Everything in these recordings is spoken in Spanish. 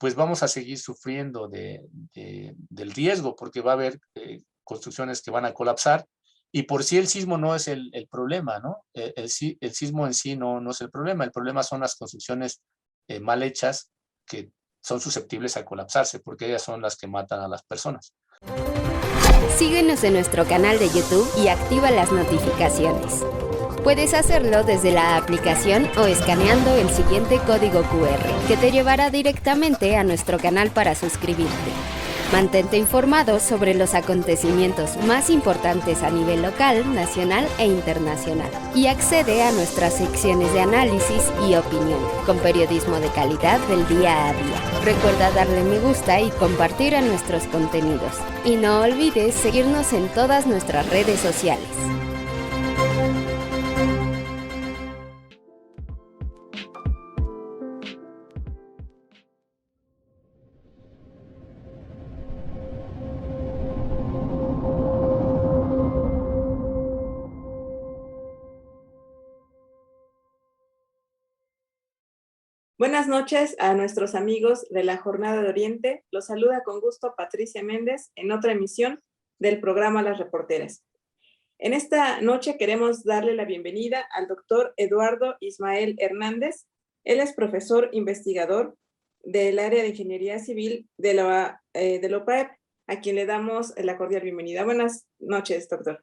pues vamos a seguir sufriendo del riesgo, porque va a haber construcciones que van a colapsar, y por sí el sismo no es el problema, ¿no? El sismo en sí no es el problema son las construcciones mal hechas que son susceptibles a colapsarse, porque ellas son las que matan a las personas. Síguenos en nuestro canal de YouTube y activa las notificaciones. Puedes hacerlo desde la aplicación o escaneando el siguiente código QR, que te llevará directamente a nuestro canal para suscribirte. Mantente informado sobre los acontecimientos más importantes a nivel local, nacional e internacional. Y accede a nuestras secciones de análisis y opinión, con periodismo de calidad del día a día. Recuerda darle me gusta y compartir a nuestros contenidos. Y no olvides seguirnos en todas nuestras redes sociales. Buenas noches a nuestros amigos de la Jornada de Oriente. Los saluda con gusto Patricia Méndez en otra emisión del programa Las Reporteras. En esta noche queremos darle la bienvenida al doctor Eduardo Ismael Hernández. Él es profesor investigador del área de Ingeniería Civil de la OPAEP, a quien le damos la cordial bienvenida. Buenas noches, doctor.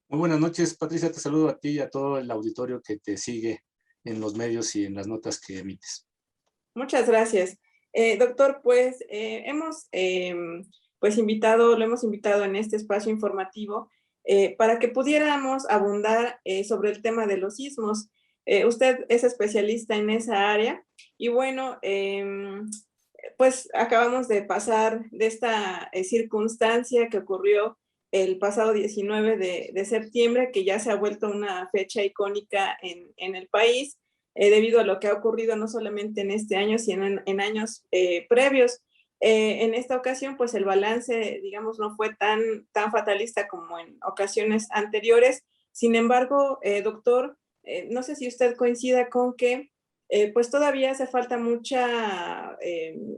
Muy buenas noches, Patricia. Te saludo a ti y a todo el auditorio que te sigue en los medios y en las notas que emites. Muchas gracias. Doctor, pues lo hemos invitado en este espacio informativo para que pudiéramos abundar sobre el tema de los sismos. Usted es especialista en esa área y bueno, pues acabamos de pasar de esta circunstancia que ocurrió el pasado 19 de septiembre, que ya se ha vuelto una fecha icónica en el país. Debido a lo que ha ocurrido no solamente en este año, sino en años previos. En esta ocasión, pues el balance, digamos, no fue tan fatalista como en ocasiones anteriores. Sin embargo, doctor, no sé si usted coincida con que pues todavía hace falta mucha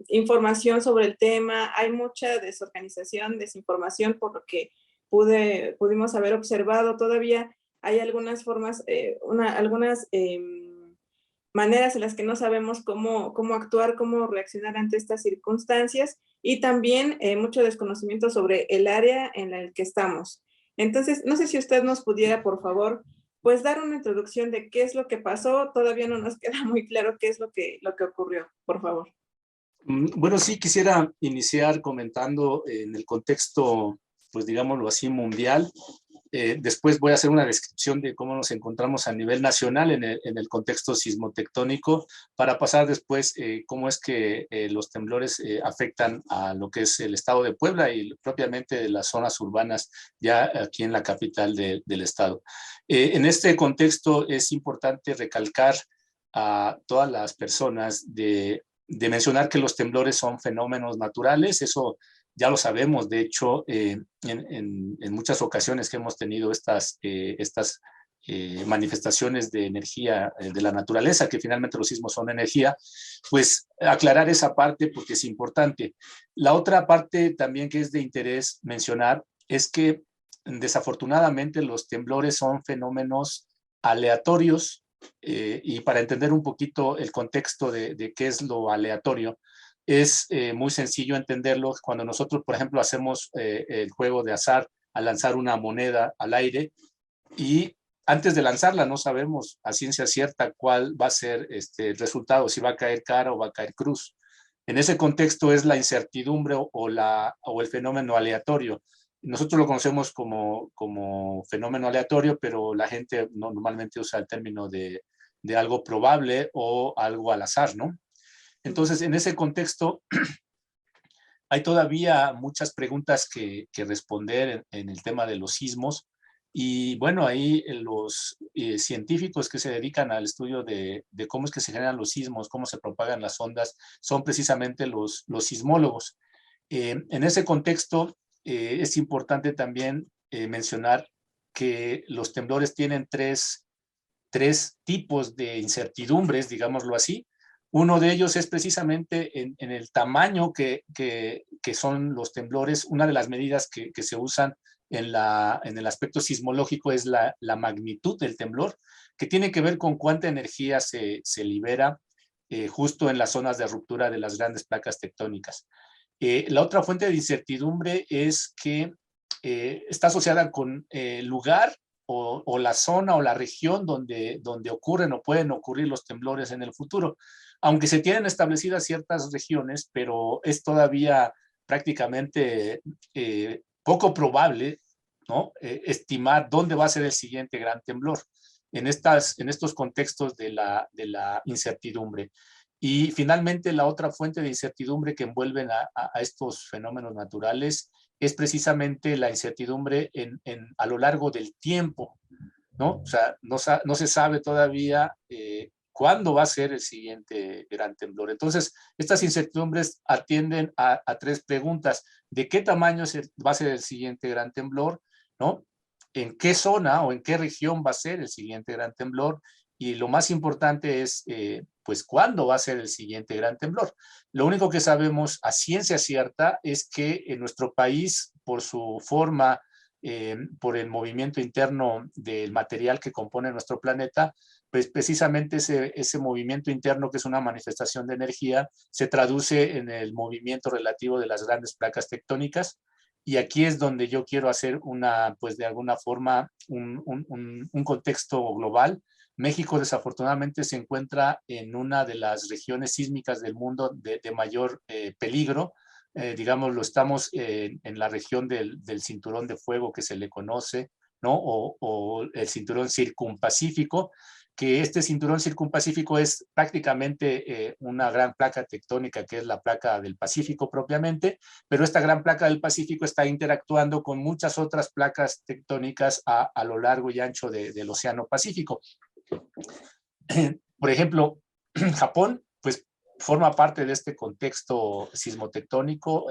información sobre el tema, hay mucha desorganización, desinformación, por lo que pudimos haber observado. Todavía hay algunas formas, algunas maneras en las que no sabemos cómo actuar, cómo reaccionar ante estas circunstancias y también mucho desconocimiento sobre el área en la que estamos. Entonces, no sé si usted nos pudiera, por favor, pues dar una introducción de qué es lo que pasó. Todavía no nos queda muy claro qué es lo que ocurrió, por favor. Bueno, sí, quisiera iniciar comentando en el contexto, pues digámoslo así, mundial. Después voy a hacer una descripción de cómo nos encontramos a nivel nacional en el contexto sismotectónico, para pasar después cómo es que los temblores afectan a lo que es el estado de Puebla y propiamente las zonas urbanas ya aquí en la capital del estado. En este contexto es importante recalcar a todas las personas de mencionar que los temblores son fenómenos naturales. Eso ya lo sabemos. De hecho, en muchas ocasiones que hemos tenido estas manifestaciones de energía de la naturaleza, que finalmente los sismos son energía, pues aclarar esa parte porque es importante. La otra parte también que es de interés mencionar es que desafortunadamente los temblores son fenómenos aleatorios, y para entender un poquito el contexto de qué es lo aleatorio, es muy sencillo entenderlo cuando nosotros, por ejemplo, hacemos el juego de azar al lanzar una moneda al aire y antes de lanzarla no sabemos a ciencia cierta cuál va a ser el resultado, si va a caer cara o va a caer cruz. En ese contexto es la incertidumbre o el fenómeno aleatorio. Nosotros lo conocemos como fenómeno aleatorio, pero la gente normalmente usa el término de algo probable o algo al azar, ¿no? Entonces, en ese contexto, hay todavía muchas preguntas que responder en el tema de los sismos. Y bueno, ahí los científicos que se dedican al estudio de cómo es que se generan los sismos, cómo se propagan las ondas, son precisamente los sismólogos. En ese contexto, es importante también mencionar que los temblores tienen tres tipos de incertidumbres, digámoslo así. Uno de ellos es precisamente en el tamaño que son los temblores. Una de las medidas que se usan en el aspecto sismológico es la magnitud del temblor, que tiene que ver con cuánta energía se libera justo en las zonas de ruptura de las grandes placas tectónicas. La otra fuente de incertidumbre es que está asociada con el lugar o la zona o la región donde ocurren o pueden ocurrir los temblores en el futuro. Aunque se tienen establecidas ciertas regiones, pero es todavía prácticamente poco probable, ¿no? Estimar dónde va a ser el siguiente gran temblor en estos contextos de la incertidumbre. Y finalmente, la otra fuente de incertidumbre que envuelven a estos fenómenos naturales es precisamente la incertidumbre a lo largo del tiempo, ¿no? O sea, no se sabe todavía cuándo va a ser el siguiente gran temblor. Entonces, estas incertidumbres atienden a tres preguntas. ¿De qué tamaño va a ser el siguiente gran temblor? ¿No? ¿En qué zona o en qué región va a ser el siguiente gran temblor? Y lo más importante es, pues, ¿cuándo va a ser el siguiente gran temblor? Lo único que sabemos a ciencia cierta es que en nuestro país, por su forma, por el movimiento interno del material que compone nuestro planeta, pues precisamente ese movimiento interno, que es una manifestación de energía, se traduce en el movimiento relativo de las grandes placas tectónicas. Y aquí es donde yo quiero hacer pues de alguna forma, un contexto global. México desafortunadamente se encuentra en una de las regiones sísmicas del mundo de mayor peligro. Digámoslo, estamos en la región del cinturón de fuego que se le conoce, ¿no? O el cinturón circunpacífico, que este cinturón circunpacífico es prácticamente una gran placa tectónica, que es la placa del Pacífico propiamente, pero esta gran placa del Pacífico está interactuando con muchas otras placas tectónicas a lo largo y ancho del Océano Pacífico. Por ejemplo, Japón, pues, forma parte de este contexto sismotectónico,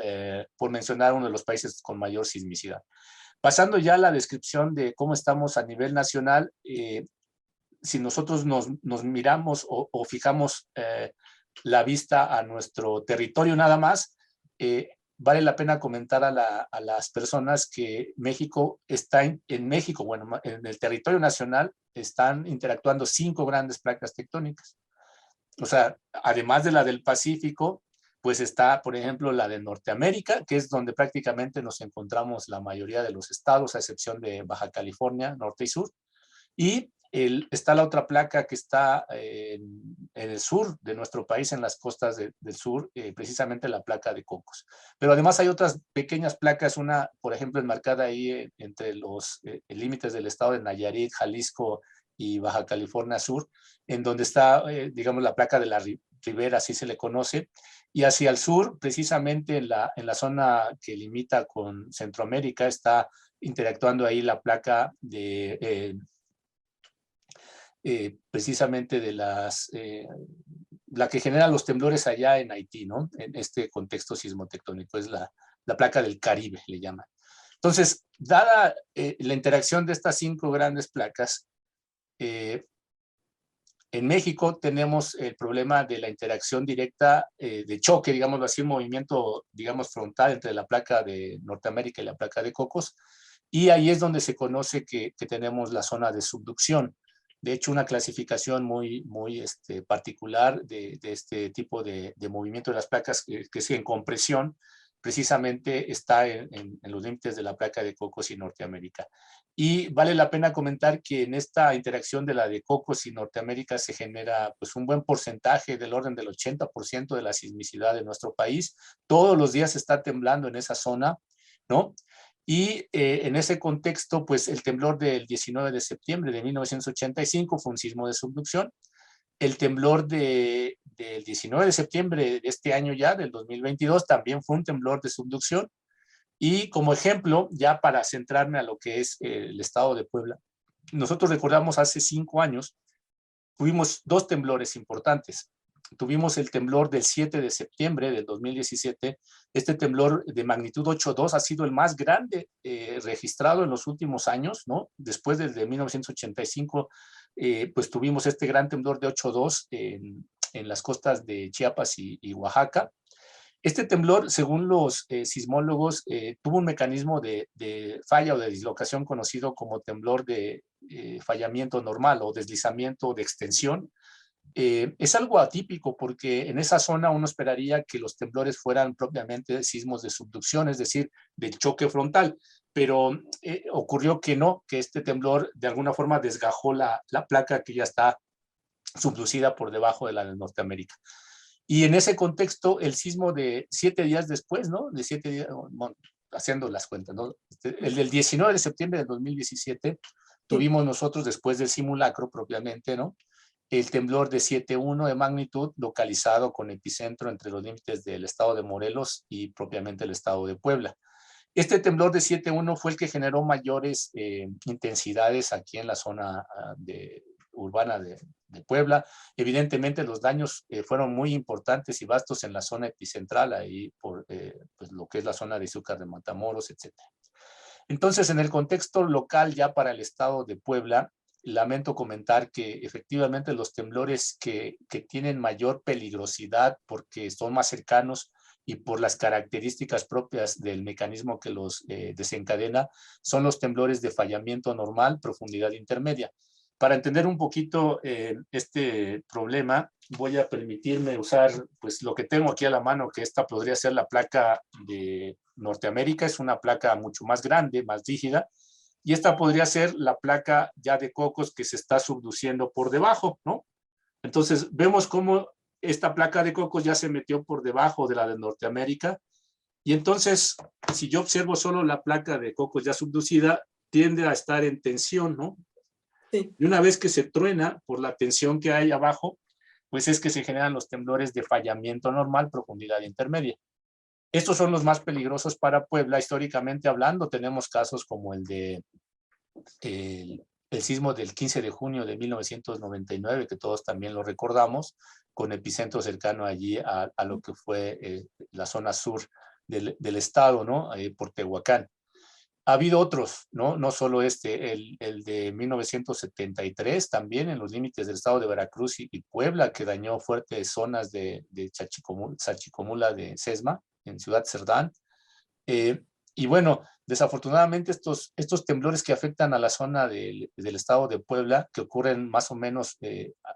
por mencionar uno de los países con mayor sismicidad. Pasando ya a la descripción de cómo estamos a nivel nacional, si nosotros nos miramos o fijamos la vista a nuestro territorio nada más, vale la pena comentar a las personas que México está en México, bueno, en el territorio nacional están interactuando 5 grandes placas tectónicas. O sea, además de la del Pacífico, pues está, por ejemplo, la de Norteamérica, que es donde prácticamente nos encontramos la mayoría de los estados, a excepción de Baja California, norte y sur. Y está la otra placa que está en el sur de nuestro país, en las costas del sur, precisamente la placa de Cocos. Pero además hay otras pequeñas placas, una, por ejemplo, enmarcada ahí entre los límites del estado de Nayarit, Jalisco y Baja California Sur, en donde está, digamos, la placa de la Ribera, así se le conoce. Y hacia el sur, precisamente en la zona que limita con Centroamérica, está interactuando ahí la placa de... precisamente de la que genera los temblores allá en Haití, ¿no? En este contexto sismotectónico, es la placa del Caribe, le llaman. Entonces, dada la interacción de estas 5 grandes placas, en México tenemos el problema de la interacción directa de choque, digámoslo así, un movimiento, digamos, frontal entre la placa de Norteamérica y la placa de Cocos, y ahí es donde se conoce que tenemos la zona de subducción. De hecho, una clasificación muy particular de este tipo de movimiento de las placas, que es en compresión, precisamente está en los límites de la placa de Cocos y Norteamérica. Y vale la pena comentar que en esta interacción de la de Cocos y Norteamérica se genera, pues, un buen porcentaje del orden del 80% de la sismicidad de nuestro país. Todos los días está temblando en esa zona, ¿no? Y en ese contexto, pues, el temblor del 19 de septiembre de 1985 fue un sismo de subducción. El temblor del 19 de septiembre de este año ya, del 2022, también fue un temblor de subducción. Y como ejemplo, ya para centrarme a lo que es el estado de Puebla, nosotros recordamos hace 5 años, tuvimos 2 temblores importantes. Tuvimos el temblor del 7 de septiembre del 2017. Este temblor de magnitud 8.2 ha sido el más grande registrado en los últimos años, ¿no? Después del de 1985, pues tuvimos este gran temblor de 8.2 en las costas de Chiapas y Oaxaca. Este temblor, según los sismólogos, tuvo un mecanismo de falla o de dislocación conocido como temblor de fallamiento normal o deslizamiento de extensión. Es algo atípico porque en esa zona uno esperaría que los temblores fueran propiamente sismos de subducción, es decir, de choque frontal, pero ocurrió que no, que este temblor de alguna forma desgajó la placa que ya está subducida por debajo de la de Norteamérica. Y en ese contexto, el sismo de 7 días después, ¿no? De 7 días, bueno, haciendo las cuentas, ¿no? El del 19 de septiembre de 2017, tuvimos nosotros, después del simulacro propiamente, ¿no? El temblor de 7.1 de magnitud localizado con epicentro entre los límites del estado de Morelos y propiamente el estado de Puebla. Este temblor de 7.1 fue el que generó mayores intensidades aquí en la zona urbana de Puebla. Evidentemente los daños fueron muy importantes y vastos en la zona epicentral, ahí por pues lo que es la zona de Izúcar de Matamoros, etc. Entonces, en el contexto local ya para el estado de Puebla, lamento comentar que efectivamente los temblores que tienen mayor peligrosidad porque son más cercanos y por las características propias del mecanismo que los desencadena, son los temblores de fallamiento normal, profundidad intermedia. Para entender un poquito este problema, voy a permitirme usar pues, lo que tengo aquí a la mano, que esta podría ser la placa de Norteamérica. Es una placa mucho más grande, más rígida, y esta podría ser la placa ya de Cocos que se está subduciendo por debajo, ¿no? Entonces, vemos cómo esta placa de Cocos ya se metió por debajo de la de Norteamérica, y entonces, si yo observo solo la placa de Cocos ya subducida, tiende a estar en tensión, ¿no? Sí. Y una vez que se truena por la tensión que hay abajo, pues es que se generan los temblores de fallamiento normal, profundidad intermedia. Estos son los más peligrosos para Puebla, históricamente hablando. Tenemos casos como el de el sismo del 15 de junio de 1999, que todos también lo recordamos, con epicentro cercano allí a lo que fue la zona sur del estado, ¿no? Por Tehuacán. Ha habido otros, ¿no? No solo este, el de 1973, también en los límites del estado de Veracruz y Puebla, que dañó fuertes zonas de Chachicomula de Sesma, en Ciudad Cerdán. Y bueno, desafortunadamente estos temblores que afectan a la zona del estado de Puebla, que ocurren más o menos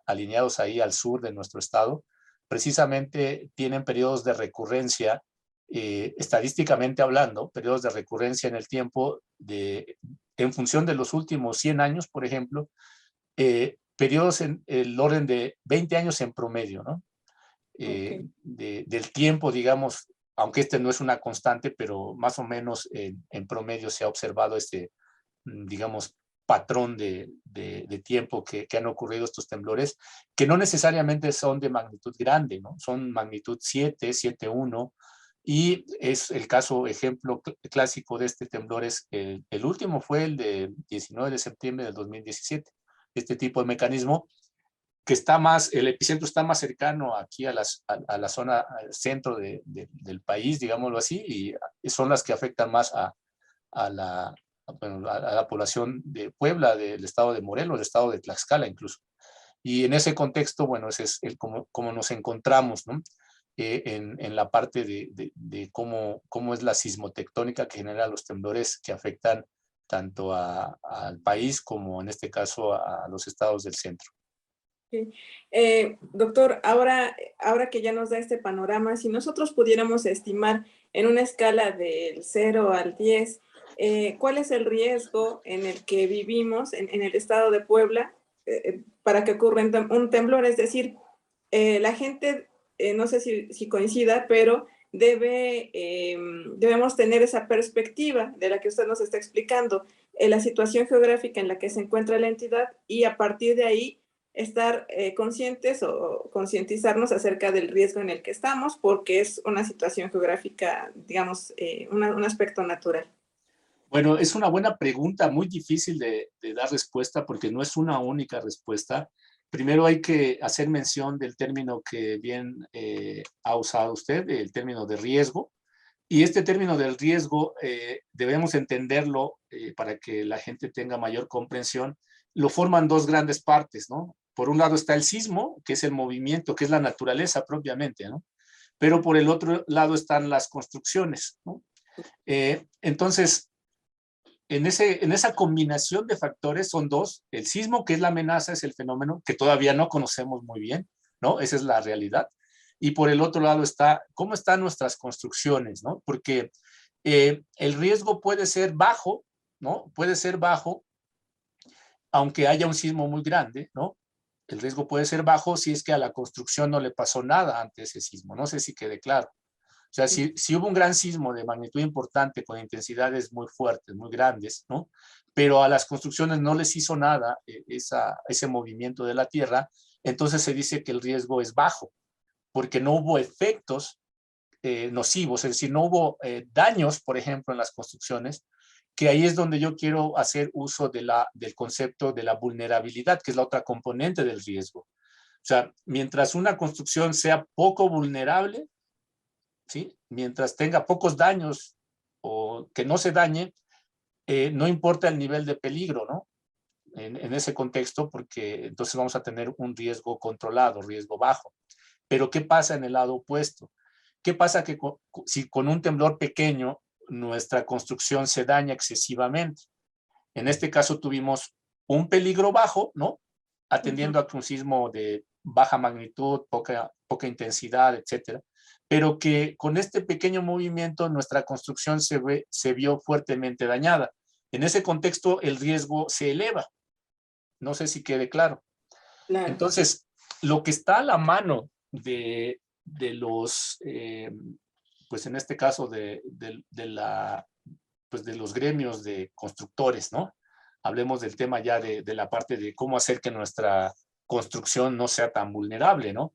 alineados ahí al sur de nuestro estado, precisamente tienen periodos de recurrencia, estadísticamente hablando, periodos de recurrencia en el tiempo en función de los últimos 100 años, por ejemplo, periodos en el orden de 20 años en promedio, ¿no? Okay. Del tiempo, digamos, aunque este no es una constante, pero más o menos en promedio se ha observado este, digamos, patrón de tiempo que han ocurrido estos temblores, que no necesariamente son de magnitud grande, ¿no? Son magnitud 7, 7.1, y es el caso, ejemplo clásico de este temblor es el último fue el de 19 de septiembre del 2017. Este tipo de mecanismo que está más, el epicentro está más cercano aquí a la zona centro del país, digámoslo así, y son las que afectan más a la población de Puebla, del estado de Morelos, del estado de Tlaxcala incluso. Y en ese contexto, bueno, ese es como nos encontramos, ¿no? En la parte de cómo es la sismotectónica que genera los temblores que afectan tanto al país como en este caso a los estados del centro. Sí. Doctor, ahora que ya nos da este panorama, si nosotros pudiéramos estimar en una escala del 0 al 10, ¿cuál es el riesgo en el que vivimos en el estado de Puebla para que ocurra un temblor? Es decir, la gente, no sé si coincida, pero debemos tener esa perspectiva de la que usted nos está explicando, la situación geográfica en la que se encuentra la entidad, y a partir de ahí estar conscientes o concientizarnos acerca del riesgo en el que estamos, porque es una situación geográfica, digamos, un aspecto natural. Bueno, es una buena pregunta, muy difícil de dar respuesta porque no es una única respuesta. Primero hay que hacer mención del término que bien ha usado usted, el término de riesgo. Y este término del riesgo debemos entenderlo para que la gente tenga mayor comprensión. Lo forman dos grandes partes, ¿no? por un lado está el sismo, que es el movimiento, que es la naturaleza propiamente, ¿no? Pero por el otro lado están las construcciones, ¿no? Entonces, en esa combinación de factores son dos: el sismo, que es la amenaza, es el fenómeno que todavía no conocemos muy bien, ¿no? Esa es la realidad. Y por el otro lado está cómo están nuestras construcciones, ¿no? Porque el riesgo puede ser bajo, ¿no? Puede ser bajo, aunque haya un sismo muy grande, ¿no? El riesgo puede ser bajo si es que a la construcción no le pasó nada ante ese sismo. No sé si quede claro. O sea, si hubo un gran sismo de magnitud importante con intensidades muy fuertes, muy grandes, ¿no? Pero a las construcciones no les hizo nada ese movimiento de la Tierra, entonces se dice que el riesgo es bajo, porque no hubo efectos nocivos, es decir, no hubo daños, por ejemplo, en las construcciones, que ahí es donde yo quiero hacer uso del concepto de la vulnerabilidad, que es la otra componente del riesgo. O sea, mientras una construcción sea poco vulnerable, ¿sí? Mientras tenga pocos daños o que no se dañe, no importa el nivel de peligro, ¿no? En ese contexto, porque entonces vamos a tener un riesgo controlado, riesgo bajo. Pero ¿qué pasa en el lado opuesto? ¿Qué pasa si con un temblor pequeño nuestra construcción se daña excesivamente? En este caso tuvimos un peligro bajo, ¿no? Atendiendo a un sismo de baja magnitud, poca intensidad, etcétera, pero que con este pequeño movimiento nuestra construcción se vio fuertemente dañada. En ese contexto el riesgo se eleva. No sé si quede claro. Claro. Entonces, lo que está a la mano de los, pues en este caso pues de los gremios de constructores, ¿no? Hablemos del tema ya de la parte de cómo hacer que nuestra construcción no sea tan vulnerable, ¿no?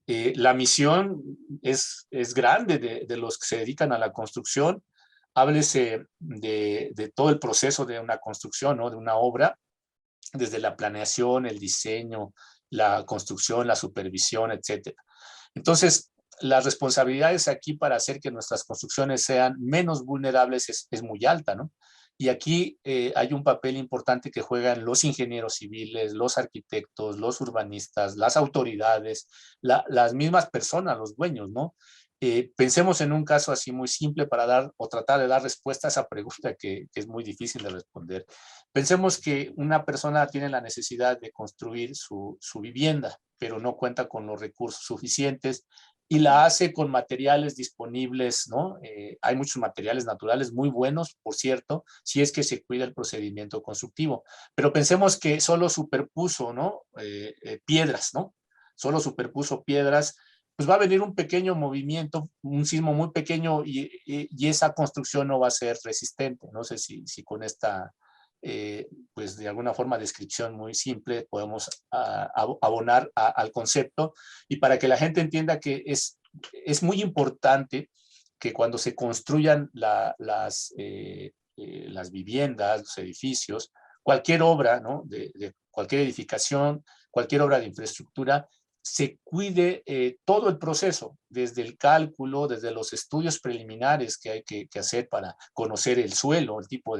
La misión es grande de los que se dedican a la construcción. Háblese de todo el proceso de una construcción, ¿no? De una obra, desde la planeación, el diseño, la construcción, la supervisión, etcétera. Entonces, las responsabilidades aquí para hacer que nuestras construcciones sean menos vulnerables es muy alta, ¿no? Y aquí hay un papel importante que juegan los ingenieros civiles, los arquitectos, los urbanistas, las autoridades, las mismas personas, los dueños, ¿no? Pensemos en un caso así muy simple para dar o tratar de dar respuesta a esa pregunta que es muy difícil de responder. Pensemos que una persona tiene la necesidad de construir su vivienda, pero no cuenta con los recursos suficientes y la hace con materiales disponibles, ¿no? Hay muchos materiales naturales muy buenos, por cierto, si es que se cuida el procedimiento constructivo. Pero pensemos que solo superpuso, ¿no? Piedras, ¿no? Solo superpuso piedras, pues va a venir un pequeño movimiento, un sismo muy pequeño y esa construcción no va a ser resistente. No sé si con esta, pues de alguna forma descripción muy simple podemos abonar al concepto, y para que la gente entienda que es muy importante que cuando se construyan las viviendas, los edificios, cualquier obra, ¿no? de cualquier edificación, cualquier obra de infraestructura, se cuide todo el proceso, desde el cálculo, desde los estudios preliminares que hay que hacer para conocer el suelo. El tipo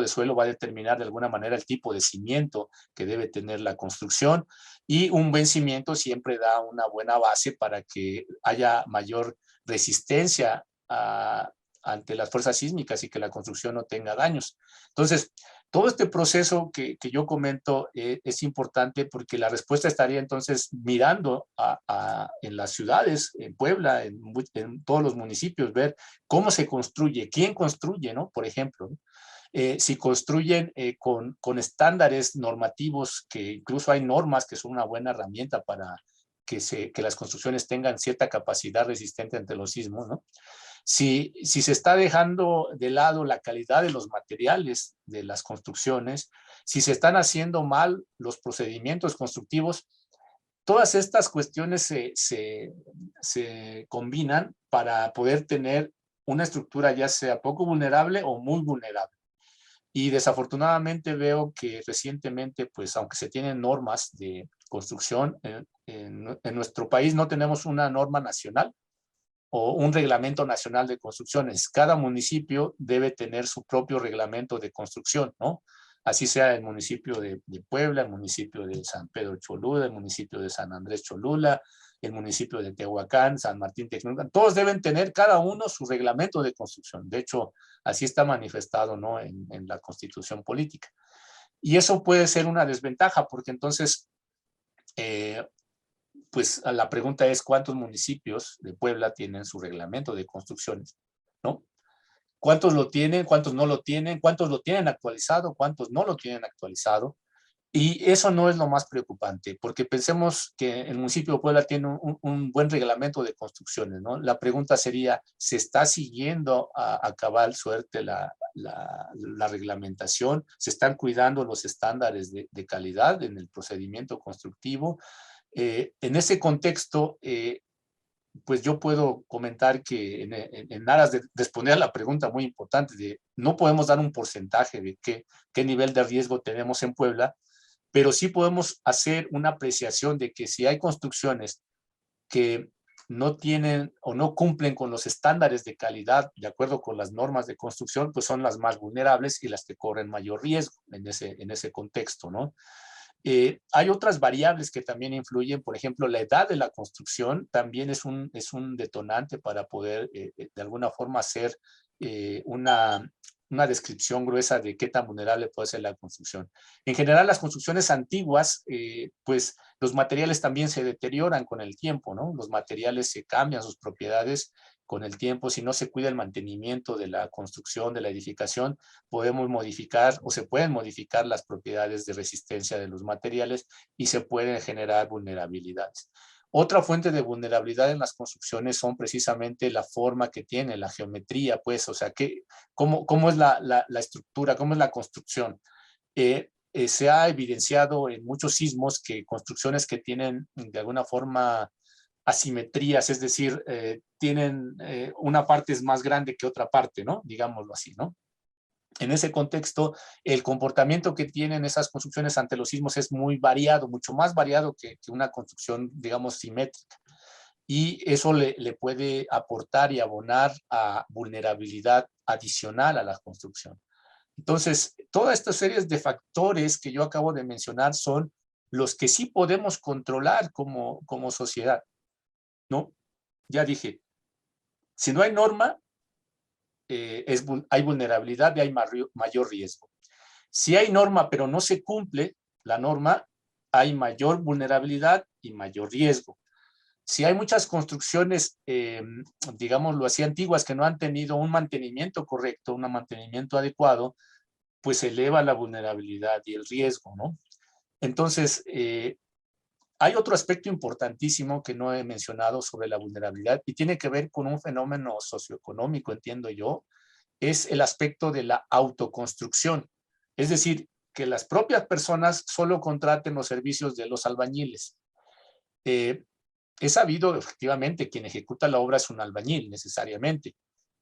de suelo va a determinar de alguna manera el tipo de cimiento que debe tener la construcción, y un buen cimiento siempre da una buena base para que haya mayor resistencia ante las fuerzas sísmicas y que la construcción no tenga daños. Entonces, todo este proceso que yo comento es importante, porque la respuesta estaría entonces mirando en las ciudades, en Puebla, en todos los municipios, ver cómo se construye, quién construye, ¿no? Por ejemplo, ¿no? Si construyen con estándares normativos, que incluso hay normas que son una buena herramienta para que las construcciones tengan cierta capacidad resistente ante los sismos, ¿no? Si se está dejando de lado la calidad de los materiales de las construcciones, si se están haciendo mal los procedimientos constructivos, todas estas cuestiones se combinan para poder tener una estructura ya sea poco vulnerable o muy vulnerable. Y desafortunadamente veo que recientemente, pues aunque se tienen normas de construcción, en nuestro país no tenemos una norma nacional o un reglamento nacional de construcciones. Cada municipio debe tener su propio reglamento de construcción, ¿no? así sea el municipio de Puebla, el municipio de San Pedro Cholula, el municipio de San Andrés Cholula, el municipio de Tehuacán, San Martín Texmelucan, todos deben tener cada uno su reglamento de construcción. De hecho, así está manifestado, ¿no?, en la Constitución política. Y eso puede ser una desventaja, porque entonces, pues la pregunta es cuántos municipios de Puebla tienen su reglamento de construcciones, ¿no? ¿Cuántos lo tienen? ¿Cuántos no lo tienen? ¿Cuántos lo tienen actualizado? ¿Cuántos no lo tienen actualizado? Y eso no es lo más preocupante, porque pensemos que el municipio de Puebla tiene un buen reglamento de construcciones, ¿no? La pregunta sería, ¿se está siguiendo a cabal suerte la reglamentación? ¿Se están cuidando los estándares de calidad en el procedimiento constructivo? En ese contexto, pues yo puedo comentar que en aras de responder a la pregunta muy importante de no podemos dar un porcentaje de qué nivel de riesgo tenemos en Puebla, pero sí podemos hacer una apreciación de que si hay construcciones que no tienen o no cumplen con los estándares de calidad de acuerdo con las normas de construcción, pues son las más vulnerables y las que corren mayor riesgo en ese contexto, ¿no? Hay otras variables que también influyen, por ejemplo, la edad de la construcción también es un detonante para poder de alguna forma hacer una descripción gruesa de qué tan vulnerable puede ser la construcción. En general, las construcciones antiguas, pues los materiales también se deterioran con el tiempo, ¿no? Los materiales se cambian sus propiedades con el tiempo. Si no se cuida el mantenimiento de la construcción, de la edificación, podemos modificar o se pueden modificar las propiedades de resistencia de los materiales y se pueden generar vulnerabilidades. Otra fuente de vulnerabilidad en las construcciones son precisamente la forma que tiene, la geometría, pues, o sea, cómo es la estructura, cómo es la construcción. Se ha evidenciado en muchos sismos que construcciones que tienen de alguna forma asimetrías, es decir, tienen una parte es más grande que otra parte, ¿no? Digámoslo así, ¿no? En ese contexto, el comportamiento que tienen esas construcciones ante los sismos es muy variado, mucho más variado que una construcción, digamos, simétrica. Y eso le puede aportar y abonar a vulnerabilidad adicional a la construcción. Entonces, todas estas series de factores que yo acabo de mencionar son los que sí podemos controlar como sociedad, ¿no? Ya dije, si no hay norma, hay vulnerabilidad y hay mayor riesgo. Si hay norma pero no se cumple la norma, hay mayor vulnerabilidad y mayor riesgo. Si hay muchas construcciones, digámoslo así, antiguas que no han tenido un mantenimiento correcto, un mantenimiento adecuado, pues se eleva la vulnerabilidad y el riesgo, ¿no? Entonces, hay otro aspecto importantísimo que no he mencionado sobre la vulnerabilidad y tiene que ver con un fenómeno socioeconómico, entiendo yo, es el aspecto de la autoconstrucción. Es decir, que las propias personas solo contraten los servicios de los albañiles. Es sabido, efectivamente, quien ejecuta la obra es un albañil necesariamente,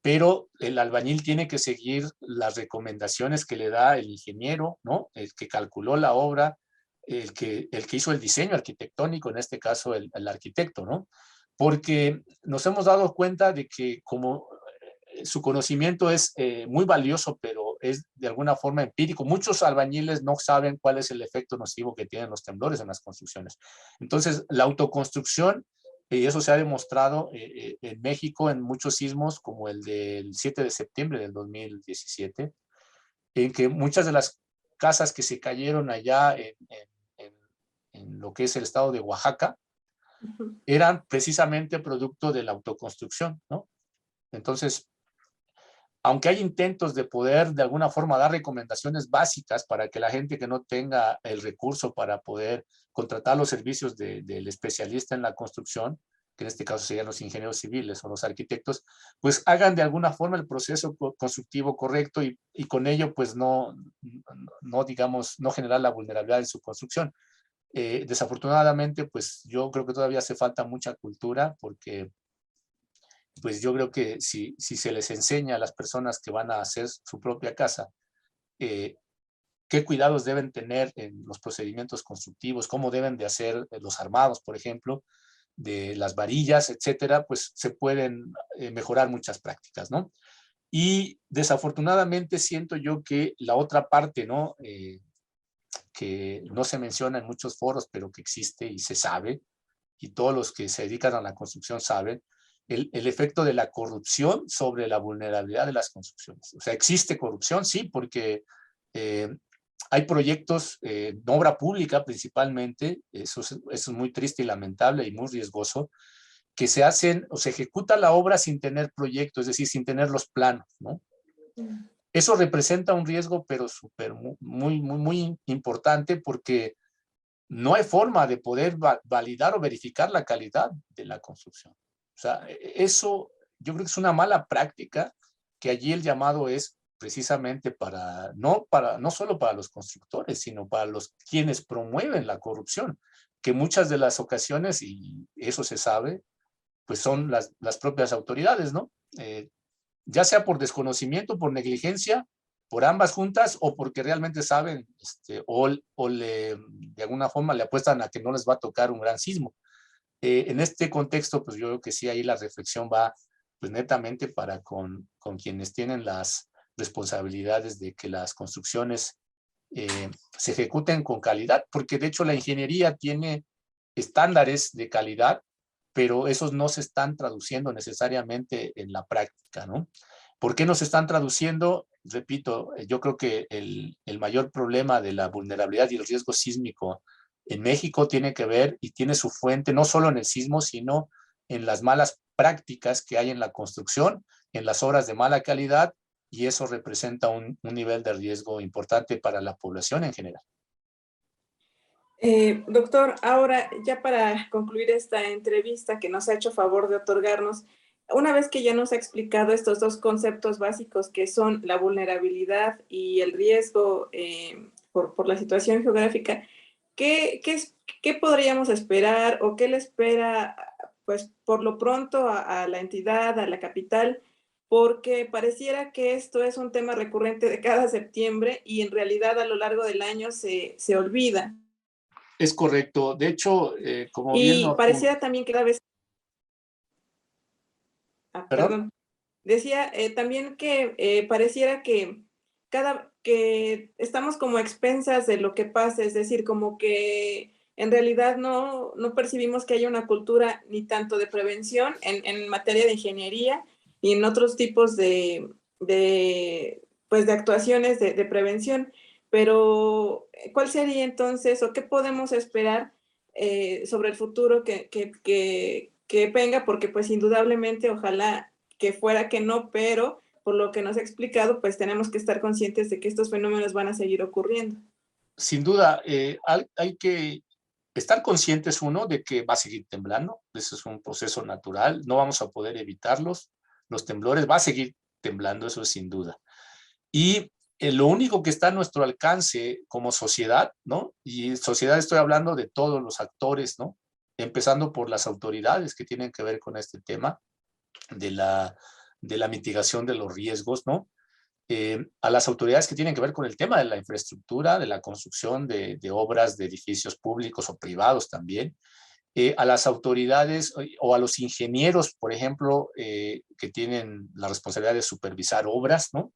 pero el albañil tiene que seguir las recomendaciones que le da el ingeniero, ¿no? El que calculó la obra, el que hizo el diseño arquitectónico, en este caso el arquitecto, ¿no? Porque nos hemos dado cuenta de que como su conocimiento es muy valioso, pero es de alguna forma empírico. Muchos albañiles no saben cuál es el efecto nocivo que tienen los temblores en las construcciones. Entonces, la autoconstrucción, y eso se ha demostrado en México en muchos sismos, como el del 7 de septiembre del 2017, en que muchas de las casas que se cayeron allá en lo que es el estado de Oaxaca, eran precisamente producto de la autoconstrucción, ¿no? Entonces, aunque hay intentos de poder de alguna forma dar recomendaciones básicas para que la gente que no tenga el recurso para poder contratar los servicios del especialista en la construcción, que en este caso serían los ingenieros civiles o los arquitectos, pues hagan de alguna forma el proceso constructivo correcto y con ello pues no digamos, no generar la vulnerabilidad en su construcción. Desafortunadamente, pues yo creo que todavía hace falta mucha cultura porque pues yo creo que si se les enseña a las personas que van a hacer su propia casa, qué cuidados deben tener en los procedimientos constructivos, cómo deben de hacer los armados, por ejemplo, de las varillas, etcétera, pues se pueden mejorar muchas prácticas, ¿no? Y desafortunadamente siento yo que la otra parte, ¿no? Que no se menciona en muchos foros, pero que existe y se sabe, y todos los que se dedican a la construcción saben, el efecto de la corrupción sobre la vulnerabilidad de las construcciones. O sea, existe corrupción, sí, porque eh, hay proyectos de obra pública principalmente, eso es muy triste y lamentable y muy riesgoso, que se hacen o se ejecuta la obra sin tener proyecto, es decir, sin tener los planos, ¿no? Eso representa un riesgo, pero súper muy importante, porque no hay forma de poder validar o verificar la calidad de la construcción. O sea, eso yo creo que es una mala práctica, que allí el llamado es precisamente no solo para los constructores, sino para los quienes promueven la corrupción, que muchas de las ocasiones, y eso se sabe, pues son las propias autoridades, ¿no? Ya sea por desconocimiento, por negligencia, por ambas juntas, o porque realmente saben, de alguna forma le apuestan a que no les va a tocar un gran sismo. En este contexto, pues yo creo que sí, ahí la reflexión va pues netamente para con quienes tienen las responsabilidades de que las construcciones se ejecuten con calidad, porque de hecho la ingeniería tiene estándares de calidad, pero esos no se están traduciendo necesariamente en la práctica, ¿no? ¿Por qué no se están traduciendo? Repito, yo creo que el mayor problema de la vulnerabilidad y el riesgo sísmico en México tiene que ver y tiene su fuente no solo en el sismo, sino en las malas prácticas que hay en la construcción, en las obras de mala calidad, y eso representa un nivel de riesgo importante para la población en general. Doctor, ahora ya para concluir esta entrevista que nos ha hecho favor de otorgarnos, una vez que ya nos ha explicado estos dos conceptos básicos que son la vulnerabilidad y el riesgo por la situación geográfica, ¿qué podríamos esperar o qué le espera, pues por lo pronto a la entidad, a la capital? Porque pareciera que esto es un tema recurrente de cada septiembre y en realidad a lo largo del año se olvida. Es correcto. De hecho, como bien Y lo pareciera también que cada vez, ¿Perdón? perdón, decía también que pareciera que que estamos como a expensas de lo que pasa, es decir, como que en realidad no percibimos que haya una cultura ni tanto de prevención en materia de ingeniería y en otros tipos pues de actuaciones de prevención. Pero, ¿cuál sería entonces o qué podemos esperar sobre el futuro que venga? Porque pues indudablemente ojalá que fuera que no, pero por lo que nos ha explicado, pues tenemos que estar conscientes de que estos fenómenos van a seguir ocurriendo. Sin duda, hay que estar conscientes, uno, de que va a seguir temblando. Eso es un proceso natural, no vamos a poder evitarlos. Los temblores va a seguir temblando, eso es sin duda. Y lo único que está a nuestro alcance como sociedad, ¿no? Y sociedad estoy hablando de todos los actores, ¿no? Empezando por las autoridades que tienen que ver con este tema de la mitigación de los riesgos, ¿no? A las autoridades que tienen que ver con el tema de la infraestructura, de la construcción de obras de edificios públicos o privados también, a las autoridades o a los ingenieros, por ejemplo, que tienen la responsabilidad de supervisar obras, ¿no?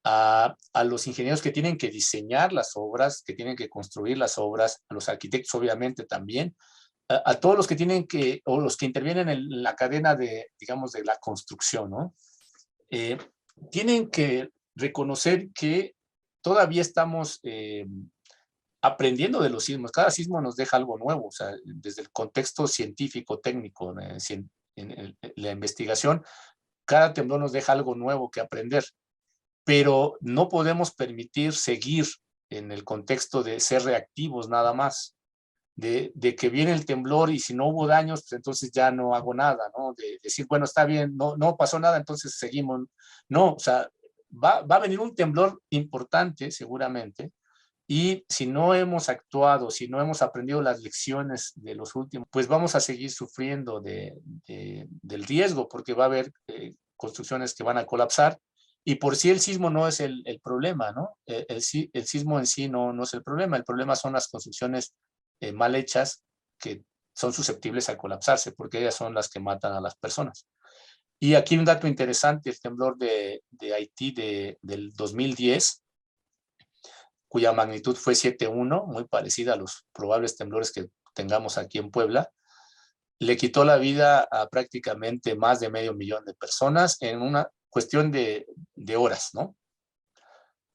A los ingenieros que tienen que diseñar las obras, que tienen que construir las obras, a los arquitectos obviamente también, a todos los que tienen que, o los que intervienen en la cadena de, digamos, de la construcción, ¿no? Eh, Tienen que reconocer que todavía estamos aprendiendo de los sismos. Cada sismo nos deja algo nuevo, o sea, desde el contexto científico, técnico, en la investigación, cada temblor nos deja algo nuevo que aprender, pero no podemos permitir seguir en el contexto de ser reactivos nada más. De que viene el temblor y si no hubo daños, pues entonces ya no hago nada, ¿no? De decir, bueno, está bien, no pasó nada, entonces seguimos. No, o sea, va a venir un temblor importante seguramente, y si no hemos actuado, si no hemos aprendido las lecciones de los últimos, pues vamos a seguir sufriendo del riesgo, porque va a haber construcciones que van a colapsar, y por sí el sismo no es el problema, ¿no? El sismo en sí no es el problema son las construcciones mal hechas que son susceptibles a colapsarse, porque ellas son las que matan a las personas. Y aquí un dato interesante, el temblor de Haití del 2010, cuya magnitud fue 7.1, muy parecida a los probables temblores que tengamos aquí en Puebla, le quitó la vida a prácticamente más de 500.000 de personas en una cuestión de horas, ¿no?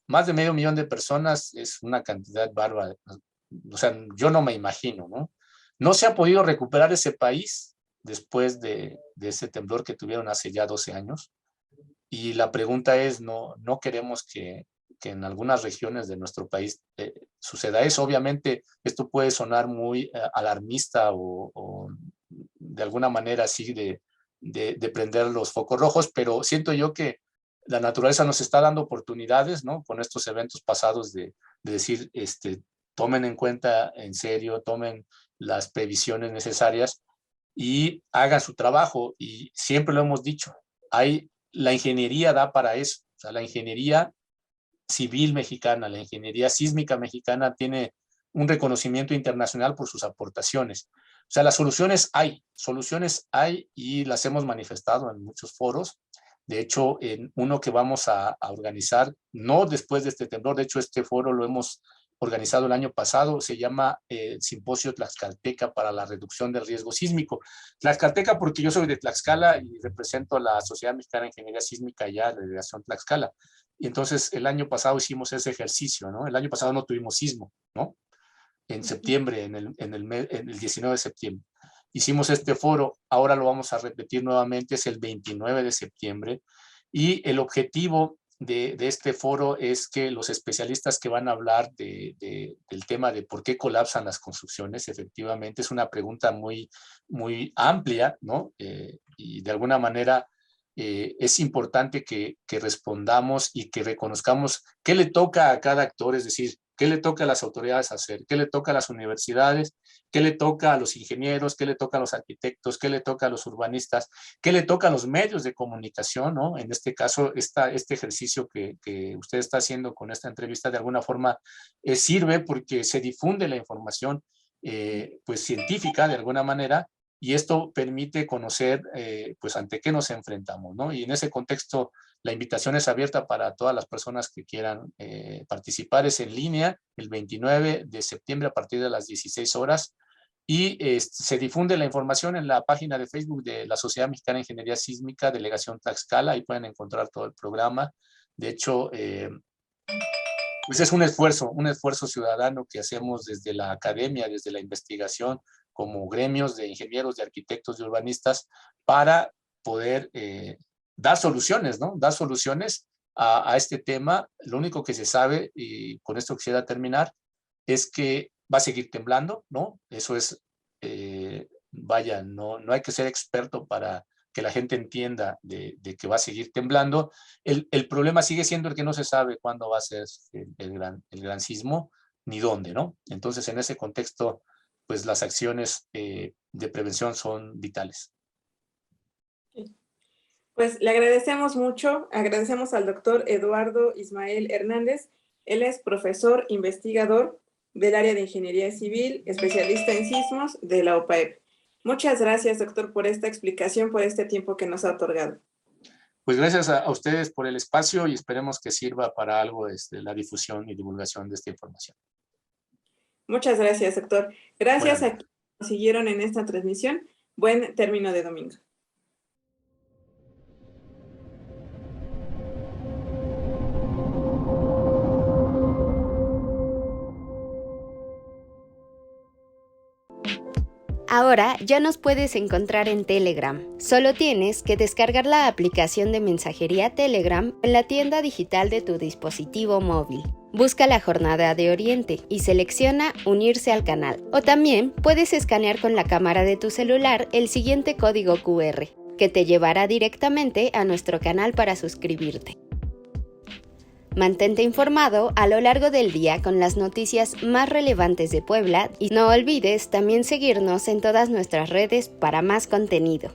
Más de 500.000 de personas es una cantidad bárbara. O sea, yo no me imagino, ¿no? No se ha podido recuperar ese país después de ese temblor que tuvieron hace ya 12 años. Y la pregunta es, no queremos que en algunas regiones de nuestro país suceda eso. Obviamente, esto puede sonar muy alarmista o de alguna manera así de prender los focos rojos, pero siento yo que la naturaleza nos está dando oportunidades, ¿no? Con estos eventos pasados de decir, tomen en cuenta en serio, tomen las previsiones necesarias y hagan su trabajo. Y siempre lo hemos dicho, la ingeniería da para eso. O sea, la ingeniería civil mexicana, la ingeniería sísmica mexicana tiene un reconocimiento internacional por sus aportaciones. O sea, las soluciones hay y las hemos manifestado en muchos foros. De hecho, en uno que vamos a organizar, no después de este temblor, de hecho este foro lo hemos organizado el año pasado, se llama Simposio Tlaxcalteca para la Reducción del Riesgo Sísmico. Tlaxcalteca porque yo soy de Tlaxcala y represento a la Sociedad Mexicana de Ingeniería Sísmica ya, la delegación Tlaxcala. Y entonces el año pasado hicimos ese ejercicio, ¿no? El año pasado no tuvimos sismo, ¿no? En septiembre, en el 19 de septiembre. Hicimos este foro, ahora lo vamos a repetir nuevamente, es el 29 de septiembre, y el objetivo de este foro es que los especialistas que van a hablar del tema de por qué colapsan las construcciones, efectivamente es una pregunta muy, muy amplia, ¿no? Y de alguna manera es importante que respondamos y que reconozcamos qué le toca a cada actor, es decir, qué le toca a las autoridades hacer, qué le toca a las universidades, qué le toca a los ingenieros, qué le toca a los arquitectos, qué le toca a los urbanistas, qué le toca a los medios de comunicación, ¿no? En este caso, este ejercicio que usted está haciendo con esta entrevista de alguna forma sirve porque se difunde la información pues científica de alguna manera, y esto permite conocer pues ante qué nos enfrentamos, ¿no? Y en ese contexto la invitación es abierta para todas las personas que quieran participar. Es en línea el 29 de septiembre a partir de las 16 horas y se difunde la información en la página de Facebook de la Sociedad Mexicana de Ingeniería Sísmica, Delegación Tlaxcala. Ahí pueden encontrar todo el programa. De hecho, pues es un esfuerzo ciudadano que hacemos desde la academia, desde la investigación, como gremios de ingenieros, de arquitectos, de urbanistas, para poder dar soluciones, ¿no? Dar soluciones a este tema. Lo único que se sabe, y con esto quisiera terminar, es que va a seguir temblando, ¿no? Eso es, vaya, no hay que ser experto para que la gente entienda de que va a seguir temblando. El problema sigue siendo el que no se sabe cuándo va a ser el gran sismo, ni dónde, ¿no? Entonces, en ese contexto, pues las acciones de prevención son vitales. Pues le agradecemos mucho, agradecemos al doctor Eduardo Ismael Hernández. Él es profesor investigador del área de Ingeniería Civil, especialista en sismos de la OPAEP. Muchas gracias, doctor, por esta explicación, por este tiempo que nos ha otorgado. Pues gracias a ustedes por el espacio y esperemos que sirva para algo la difusión y divulgación de esta información. Muchas gracias, doctor. Gracias a quienes nos siguieron en esta transmisión. Buen término de domingo. Ahora ya nos puedes encontrar en Telegram. Solo tienes que descargar la aplicación de mensajería Telegram en la tienda digital de tu dispositivo móvil. Busca la Jornada de Oriente y selecciona Unirse al canal. O también puedes escanear con la cámara de tu celular el siguiente código QR, que te llevará directamente a nuestro canal para suscribirte. Mantente informado a lo largo del día con las noticias más relevantes de Puebla y no olvides también seguirnos en todas nuestras redes para más contenido.